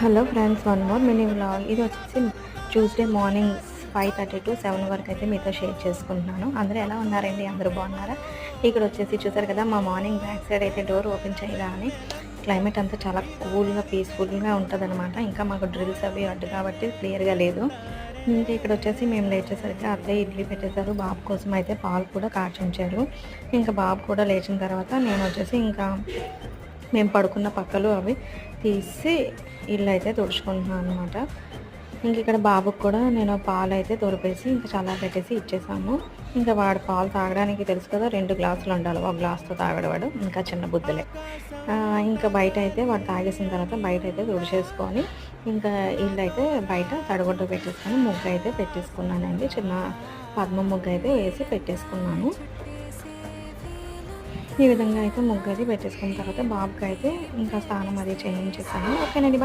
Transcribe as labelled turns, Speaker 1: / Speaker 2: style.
Speaker 1: Hello friends, one more mini vlog. ఇది వచ్చేసి Tuesday morning 5:30 to 7 వరకు అయితే మీతో షేర్ చేసుకుంటున్నాను. అందరూ ఎలా ఉన్నారండి? అందరూ బాగున్నారా? ఇక్కడ వచ్చేసి చూసారు కదా, మా మార్నింగ్ బ్యాక్ సైడ్ అయితే డోర్ ఓపెన్ చేయగానే క్లైమేట్ అంతా చాలా కూల్గా పీస్ఫుల్గా ఉంటుందన్నమాట. ఇంకా మాకు డ్రిల్స్ అవి అడ్డు కాబట్టి క్లియర్గా లేదు. ఇంకా ఇక్కడ వచ్చేసి మేము లేచేసరికి అత్తయ్య ఇడ్లీ పెట్టేశారు. బాబు కోసం అయితే పాలు కూడా కాచి ఉంచారు. ఇంకా బాబు కూడా లేచిన తర్వాత నేను వచ్చేసి ఇంకా మేము పడుకున్న పక్కలు అవి తీసి ఇల్లు అయితే తుడుచుకుంటున్నాను అనమాట. ఇంక ఇక్కడ బాబుకి కూడా నేను పాలు అయితే తొడిపేసి ఇంకా చల్ల పెట్టేసి ఇచ్చేసాము. ఇంకా వాడు పాలు తాగడానికి తెలుసు కదా, 2 గ్లాసులు ఉండాలి, ఒక గ్లాస్తో తాగడవాడు, ఇంకా చిన్న బుద్ధులే. ఇంకా బయట అయితే వాడు తాగేసిన తర్వాత బయట అయితే తుడిచేసుకొని ఇంకా ఇల్లు అయితే బయట తడగొట్టు పెట్టేసుకొని ముగ్గు అయితే పెట్టేసుకున్నానండి. చిన్న పద్మ ముగ్గు అయితే వేసి పెట్టేసుకున్నాను. ఈ విధంగా అయితే ముగ్గు అది పెట్టేసుకున్న తర్వాత బాబుకి అయితే ఇంకా స్నానం అది చేయించేసాను. ఓకేనండి.